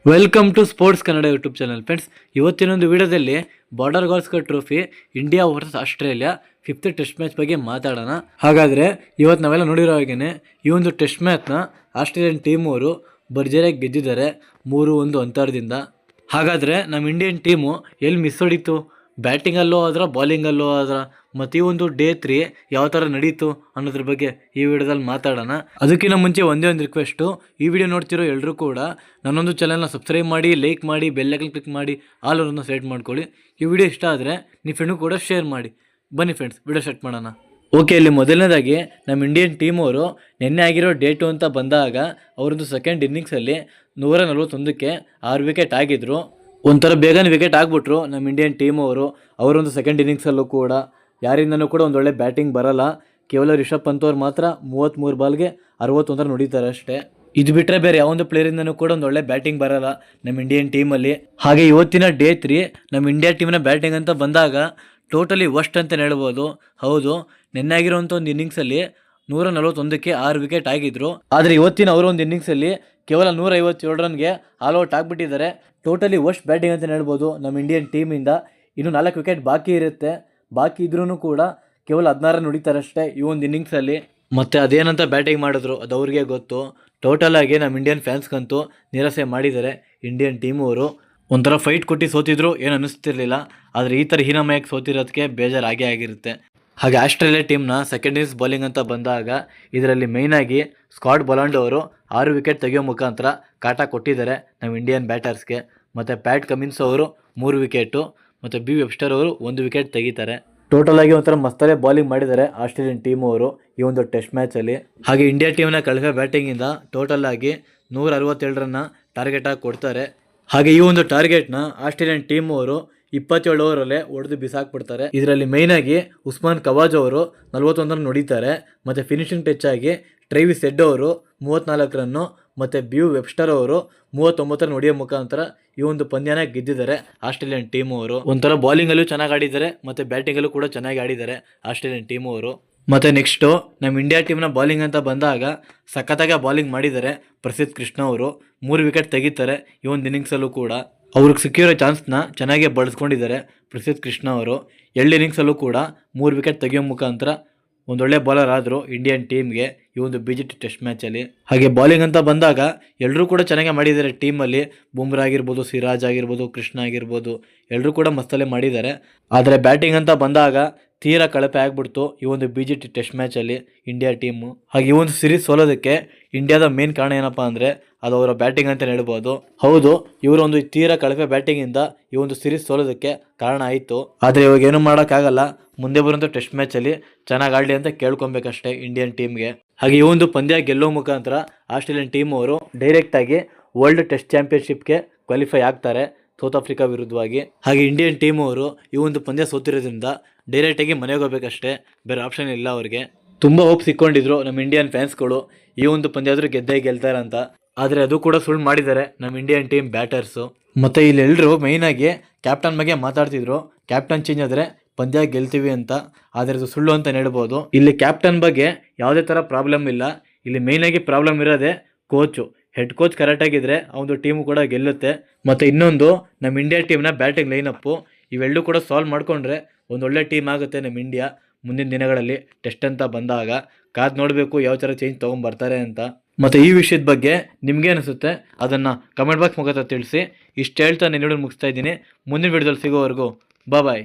Welcome to sports Kannada YouTube channel. Friends, ಇವತ್ತಿನೊಂದು ವಿಡಿಯೋದಲ್ಲಿ border Gavaskar trophy India versus Australia 5th test match ಬಗ್ಗೆ ಮಾತಾಡೋಣ. ಹಾಗಾದರೆ ಇವತ್ತು ನಾವೆಲ್ಲ ನೋಡಿರೋ ಹಾಗೇನೆ ಈ ಒಂದು ಟೆಸ್ಟ್ ಮ್ಯಾಚ್ನ ಆಸ್ಟ್ರೇಲಿಯನ್ ಟೀಮ್ ಅವರು ಭರ್ಜರಿಯಾಗಿ ಗೆದ್ದಿದ್ದಾರೆ 3-1 ಅಂತರದಿಂದ. ಹಾಗಾದರೆ ನಮ್ಮ ಇಂಡಿಯನ್ ಟೀಮು ಎಲ್ಲಿ ಮಿಸ್ ಹೊಡಿತು? ಬ್ಯಾಟಿಂಗಲ್ಲೋ ಆದ್ರೆ ಬಾಲಿಂಗಲ್ಲೋ ಆದ್ರೆ ಮತ್ತು ಈ ಒಂದು ಡೇ 3 ಯಾವ ಥರ ನಡೀತು ಅನ್ನೋದ್ರ ಬಗ್ಗೆ ಈ ವಿಡಿಯೋದಲ್ಲಿ ಮಾತಾಡೋಣ. ಅದಕ್ಕಿಂತ ಮುಂಚೆ ಒಂದೇ ಒಂದು ರಿಕ್ವೆಸ್ಟು, ಈ ವಿಡಿಯೋ ನೋಡ್ತಿರೋ ಎಲ್ಲರೂ ಕೂಡ ನನ್ನೊಂದು ಚಾನಲ್ನ ಸಬ್ಸ್ಕ್ರೈಬ್ ಮಾಡಿ, ಲೈಕ್ ಮಾಡಿ, ಬೆಲ್ಲೈಕನ್ ಕ್ಲಿಕ್ ಮಾಡಿ ಆಲ್ ಅವರನ್ನು ಸೆಲೆಕ್ಟ್ ಮಾಡ್ಕೊಳ್ಳಿ. ಈ ವಿಡಿಯೋ ಇಷ್ಟ ಆದರೆ ನಿಮ್ಮ ಫ್ರೆಂಡು ಕೂಡ ಶೇರ್ ಮಾಡಿ. ಬನ್ನಿ ಫ್ರೆಂಡ್ಸ್, ವಿಡಿಯೋ ಸ್ಟಾರ್ಟ್ ಮಾಡೋಣ. ಓಕೆ, ಇಲ್ಲಿ ಮೊದಲನೇದಾಗಿ ನಮ್ಮ ಇಂಡಿಯನ್ ಟೀಮ್ ಅವರು ನಿನ್ನೆ ಆಗಿರೋ ಡೇ 2 ಅಂತ ಬಂದಾಗ ಅವರೊಂದು ಸೆಕೆಂಡ್ ಇನ್ನಿಂಗ್ಸಲ್ಲಿ 141ಕ್ಕೆ 6 ವಿಕೆಟ್ ಆಗಿದ್ರು. ಒಂಥರ ಬೇಗನೆ ವಿಕೆಟ್ ಆಗಿಬಿಟ್ರು ನಮ್ಮ ಇಂಡಿಯನ್ ಟೀಮ್ ಅವರು. ಅವರೊಂದು ಸೆಕೆಂಡ್ ಇನ್ನಿಂಗ್ಸಲ್ಲೂ ಕೂಡ ಯಾರಿಂದನೂ ಕೂಡ ಒಂದು ಒಳ್ಳೆ ಬ್ಯಾಟಿಂಗ್ ಬರಲ್ಲ. ಕೇವಲ ರಿಷಬ್ ಪಂತ್ ಅವ್ರು ಮಾತ್ರ 33 ಬಾಲ್ಗೆ 61 ರನ್ ಹೊಡಿತಾರೆ ಅಷ್ಟೇ. ಇದು ಬಿಟ್ಟರೆ ಬೇರೆ ಯಾವೊಂದು ಪ್ಲೇಯರಿಂದನೂ ಕೂಡ ಒಂದು ಒಳ್ಳೆ ಬ್ಯಾಟಿಂಗ್ ಬರಲ್ಲ ನಮ್ಮ ಇಂಡಿಯನ್ ಟೀಮಲ್ಲಿ. ಹಾಗೆ ಇವತ್ತಿನ ಡೇ 3 ನಮ್ಮ ಇಂಡಿಯಾ ಟೀಮ್ನ ಬ್ಯಾಟಿಂಗ್ ಅಂತ ಬಂದಾಗ ಟೋಟಲಿ ವರ್ಸ್ಟ್ ಅಂತಲೇ ಹೇಳ್ಬೋದು. ಹೌದು, ನಿನ್ನೆ ಆಗಿರೋಂಥ ಒಂದು ಇನ್ನಿಂಗ್ಸಲ್ಲಿ 141ಕ್ಕೆ 6 ವಿಕೆಟ್ ಆಗಿದ್ರು. ಆದರೆ ಇವತ್ತಿನ ಅವರ ಒಂದು ಇನ್ನಿಂಗ್ಸಲ್ಲಿ ಕೇವಲ 157 ರನ್ಗೆ ಆಲ್ ಔಟ್ ಆಗಿಬಿಟ್ಟಿದ್ದಾರೆ. ಟೋಟಲಿ ವರ್ಸ್ಟ್ ಬ್ಯಾಟಿಂಗ್ ಅಂತಲೇ ಹೇಳ್ಬೋದು ನಮ್ಮ ಇಂಡಿಯನ್ ಟೀಮಿಂದ. ಇನ್ನು 4 ವಿಕೆಟ್ ಬಾಕಿ ಇರುತ್ತೆ. ಬಾಕಿ ಇದ್ರೂ ಕೂಡ ಕೇವಲ 16 ರನ್ ಹೊಡಿತಾರೆ ಅಷ್ಟೇ ಈ ಒಂದು ಇನ್ನಿಂಗ್ಸಲ್ಲಿ. ಮತ್ತು ಅದೇನಂತ ಬ್ಯಾಟಿಂಗ್ ಮಾಡಿದ್ರು ಅದು ಅವ್ರಿಗೆ ಗೊತ್ತು. ಟೋಟಲಾಗಿ ನಮ್ಮ ಇಂಡಿಯನ್ ಫ್ಯಾನ್ಸ್ಗಂತೂ ನಿರಾಸೆ ಮಾಡಿದ್ದಾರೆ ಇಂಡಿಯನ್ ಟೀಮವರು. ಒಂಥರ ಫೈಟ್ ಕೊಟ್ಟು ಸೋತಿದ್ರು ಏನು ಅನ್ನಿಸ್ತಿರ್ಲಿಲ್ಲ. ಆದರೆ ಈ ಥರ ಹೀನಮಯಕ್ಕೆ ಸೋತಿರೋದಕ್ಕೆ ಬೇಜಾರಾಗೇ ಆಗಿರುತ್ತೆ. ಹಾಗೆ ಆಸ್ಟ್ರೇಲಿಯಾ ಟೀಮ್ನ ಸೆಕೆಂಡ್ ಇನ್ನಿಂಗ್ಸ್ ಬೌಲಿಂಗ್ ಅಂತ ಬಂದಾಗ ಇದರಲ್ಲಿ ಮೇಯ್ನಾಗಿ ಸ್ಕಾಟ್ ಬೊಲಾಂಡ್ ಅವರು 6 ವಿಕೆಟ್ ತೆಗೆಯೋ ಮುಖಾಂತರ ಕಾಟ ಕೊಟ್ಟಿದ್ದಾರೆ ನಮ್ಮ ಇಂಡಿಯನ್ ಬ್ಯಾಟರ್ಸ್ಗೆ. ಮತ್ತು ಪ್ಯಾಟ್ ಕಮಿನ್ಸ್ ಅವರು 3 ವಿಕೆಟು ಮತ್ತು ಬಿ ವೆಬ್ಸ್ಟರ್ ಅವರು 1 ವಿಕೆಟ್ ತೆಗಿತಾರೆ. ಟೋಟಲಾಗಿ ಒಂಥರ ಮಸ್ತಲ್ಲೇ ಬೌಲಿಂಗ್ ಮಾಡಿದ್ದಾರೆ ಆಸ್ಟ್ರೇಲಿಯನ್ ಟೀಮ್ ಅವರು ಈ ಒಂದು ಟೆಸ್ಟ್ ಮ್ಯಾಚಲ್ಲಿ. ಹಾಗೆ ಇಂಡಿಯಾ ಟೀಮ್ನ ಕಳಪೆ ಬ್ಯಾಟಿಂಗಿಂದ ಟೋಟಲಾಗಿ 167 ರನ್ನ ಟಾರ್ಗೆಟಾಗಿ ಕೊಡ್ತಾರೆ. ಹಾಗೆ ಈ ಒಂದು ಟಾರ್ಗೆಟ್ನ ಆಸ್ಟ್ರೇಲಿಯನ್ ಟೀಮ್ ಅವರು 27 ಓವರಲ್ಲೇ ಹೊಡೆದು ಬಿಸಾಕ್ಬಿಡ್ತಾರೆ. ಇದರಲ್ಲಿ ಮೇಯ್ನಾಗಿ ಉಸ್ಮಾನ್ ಖವಾಜ್ ಅವರು 41 ರನ್ ಹೊಡಿತಾರೆ. ಮತ್ತು ಫಿನಿಶಿಂಗ್ ಟಚ್ ಆಗಿ ಟ್ರೇವಿಸ್ ಹೆಡ್ ಅವರು 34 ರನ್ನು ಮತ್ತು ಬಿ ವೆಬ್ಸ್ಟರ್ ಅವರು 39 ರನ್ ಹೊಡೆಯೋ ಮುಖಾಂತರ ಈ ಒಂದು ಪಂದ್ಯನ ಗೆದ್ದಿದ್ದಾರೆ ಆಸ್ಟ್ರೇಲಿಯನ್ ಟೀಮ್ ಅವರು. ಒಂಥರ ಬೌಲಿಂಗಲ್ಲೂ ಚೆನ್ನಾಗಿ ಆಡಿದ್ದಾರೆ ಮತ್ತು ಬ್ಯಾಟಿಂಗಲ್ಲೂ ಕೂಡ ಚೆನ್ನಾಗಿ ಆಡಿದ್ದಾರೆ ಆಸ್ಟ್ರೇಲಿಯನ್ ಟೀಮ್ ಅವರು. ಮತ್ತು ನೆಕ್ಸ್ಟು ನಮ್ಮ ಇಂಡಿಯಾ ಟೀಮ್ನ ಬೌಲಿಂಗ್ ಅಂತ ಬಂದಾಗ ಸಖತ್ತಾಗಿ ಬೌಲಿಂಗ್ ಮಾಡಿದ್ದಾರೆ ಪ್ರಸಿದ್ಧ ಕೃಷ್ಣ ಅವರು. 3 ವಿಕೆಟ್ ತೆಗಿತಾರೆ ಈ ಒಂದು ಇನ್ನಿಂಗ್ಸಲ್ಲೂ ಕೂಡ. ಅವ್ರಿಗೆ ಸಿಕ್ಕಿರೋ ಚಾನ್ಸ್ನ ಚೆನ್ನಾಗೇ ಬಳಸ್ಕೊಂಡಿದ್ದಾರೆ ಪ್ರಸಿದ್ಧ ಕೃಷ್ಣ ಅವರು. 2 ಇನ್ನಿಂಗ್ಸಲ್ಲೂ ಕೂಡ 3 ವಿಕೆಟ್ ತೆಗೆಯೋ ಮುಖಾಂತರ ಒಂದೊಳ್ಳೆ ಬೌಲರ್ ಆದರು ಇಂಡಿಯನ್ ಟೀಮ್ಗೆ ಈ ಒಂದು BGT ಟೆಸ್ಟ್ ಮ್ಯಾಚಲ್ಲಿ. ಹಾಗೆ ಬೌಲಿಂಗ್ ಅಂತ ಬಂದಾಗ ಎಲ್ಲರೂ ಕೂಡ ಚೆನ್ನಾಗೇ ಮಾಡಿದ್ದಾರೆ ಟೀಮಲ್ಲಿ. ಬುಮ್ರಾ ಆಗಿರ್ಬೋದು, ಸಿರಾಜ್ ಆಗಿರ್ಬೋದು, ಕೃಷ್ಣ ಆಗಿರ್ಬೋದು, ಎಲ್ಲರೂ ಕೂಡ ಮಸ್ತಲ್ಲೇ ಮಾಡಿದ್ದಾರೆ. ಆದರೆ ಬ್ಯಾಟಿಂಗ್ ಅಂತ ಬಂದಾಗ ತೀರಾ ಕಳಪೆ ಆಗಿಬಿಡ್ತು ಈ ಒಂದು BGT ಟೆಸ್ಟ್ ಮ್ಯಾಚಲ್ಲಿ ಇಂಡಿಯಾ ಟೀಮು. ಹಾಗೆ ಈ ಒಂದು ಸೀರೀಸ್ ಸೋಲೋದಕ್ಕೆ ಇಂಡಿಯಾದ ಮೇನ್ ಕಾರಣ ಏನಪ್ಪ ಅಂದರೆ ಅದು ಅವರ ಬ್ಯಾಟಿಂಗ್ ಅಂತ ಹೇಳ್ಬೋದು. ಹೌದು, ಇವರೊಂದು ತೀರಾ ಕಳಪೆ ಬ್ಯಾಟಿಂಗಿಂದ ಈ ಒಂದು ಸೀರೀಸ್ ಸೋಲೋದಕ್ಕೆ ಕಾರಣ ಆಯಿತು. ಆದರೆ ಇವಾಗ ಏನೂ ಮಾಡೋಕ್ಕಾಗಲ್ಲ. ಮುಂದೆ ಬರೋಂಥ ಟೆಸ್ಟ್ ಮ್ಯಾಚಲ್ಲಿ ಚೆನ್ನಾಗಿ ಆಡಲಿ ಅಂತ ಕೇಳ್ಕೊಬೇಕಷ್ಟೇ ಇಂಡಿಯನ್ ಟೀಮ್ಗೆ. ಹಾಗೆ ಈ ಒಂದು ಪಂದ್ಯ ಗೆಲ್ಲೋ ಮುಖಾಂತರ ಆಸ್ಟ್ರೇಲಿಯನ್ ಟೀಮ್ ಅವರು ಡೈರೆಕ್ಟಾಗಿ ವರ್ಲ್ಡ್ ಟೆಸ್ಟ್ ಚಾಂಪಿಯನ್ಶಿಪ್ಗೆ ಕ್ವಾಲಿಫೈ ಆಗ್ತಾರೆ ಸೌತ್ ಆಫ್ರಿಕಾ ವಿರುದ್ಧವಾಗಿ. ಹಾಗೆ ಇಂಡಿಯನ್ ಟೀಮ್ ಅವರು ಈ ಒಂದು ಪಂದ್ಯ ಸೋತಿರೋದ್ರಿಂದ ಡೈರೆಕ್ಟಾಗಿ ಮನೆಗೆ ಹೋಗ್ಬೇಕಷ್ಟೇ, ಬೇರೆ ಆಪ್ಷನ್ ಇಲ್ಲ ಅವ್ರಿಗೆ. ತುಂಬ ಹೋಪ್ ಸಿಕ್ಕೊಂಡಿದ್ರು ನಮ್ಮ ಇಂಡಿಯನ್ ಫ್ಯಾನ್ಸ್ಗಳು ಈ ಒಂದು ಪಂದ್ಯ ಆದರೂ ಗೆದ್ದೇ ಗೆಲ್ತಾರೆ ಅಂತ. ಆದರೆ ಅದು ಕೂಡ ಸುಳ್ಳು ಮಾಡಿದ್ದಾರೆ ನಮ್ಮ ಇಂಡಿಯನ್ ಟೀಮ್ ಬ್ಯಾಟರ್ಸು. ಮತ್ತು ಇಲ್ಲೆಲ್ಲರೂ ಮೇಯ್ನಾಗಿ ಕ್ಯಾಪ್ಟನ್ ಬಗ್ಗೆ ಮಾತಾಡ್ತಿದ್ರು. ಕ್ಯಾಪ್ಟನ್ ಚೇಂಜ್ ಆದರೆ ಪಂದ್ಯ ಗೆಲ್ತೀವಿ ಅಂತ. ಆದರೆ ಅದು ಸುಳ್ಳು ಅಂತ ಹೇಳ್ಬೋದು. ಇಲ್ಲಿ ಕ್ಯಾಪ್ಟನ್ ಬಗ್ಗೆ ಯಾವುದೇ ಥರ ಪ್ರಾಬ್ಲಮ್ ಇಲ್ಲ. ಇಲ್ಲಿ ಮೇಯ್ನಾಗಿ ಪ್ರಾಬ್ಲಮ್ ಇರೋದೇ ಕೋಚು. ಹೆಡ್ ಕೋಚ್ ಕರೆಕ್ಟಾಗಿದ್ದರೆ ಆ ಒಂದು ಟೀಮು ಕೂಡ ಗೆಲ್ಲುತ್ತೆ. ಮತ್ತು ಇನ್ನೊಂದು ನಮ್ಮ ಇಂಡಿಯಾ ಟೀಮ್ನ ಬ್ಯಾಟಿಂಗ್ ಲೈನಪ್ಪು ಇವೆಲ್ಲೂ ಕೂಡ ಸಾಲ್ವ್ ಮಾಡಿಕೊಂಡ್ರೆ ಒಂದೊಳ್ಳೆ ಟೀಮ್ ಆಗುತ್ತೆ ನಮ್ಮ ಇಂಡಿಯಾ ಮುಂದಿನ ದಿನಗಳಲ್ಲಿ ಟೆಸ್ಟ್ ಅಂತ ಬಂದಾಗ. ಕಾದು ನೋಡಬೇಕು ಯಾವ ಥರ ಚೇಂಜ್ ತೊಗೊಂಬರ್ತಾರೆ ಅಂತ. ಮತ್ತು ಈ ವಿಷಯದ ಬಗ್ಗೆ ನಿಮಗೆ ಅನಿಸುತ್ತೆ ಅದನ್ನು ಕಮೆಂಟ್ ಬಾಕ್ಸ್ ಮುಖಾಂತರ ತಿಳಿಸಿ. ಇಷ್ಟು ಹೇಳ್ತಾ ನಾನು ವಿಡಿಯೋ ಮುಗಿಸ್ತಾ ಇದ್ದೀನಿ. ಮುಂದಿನ ವಿಡಿಯೋದಲ್ಲಿ ಸಿಗೋವರೆಗೂ ಬಾಯ್.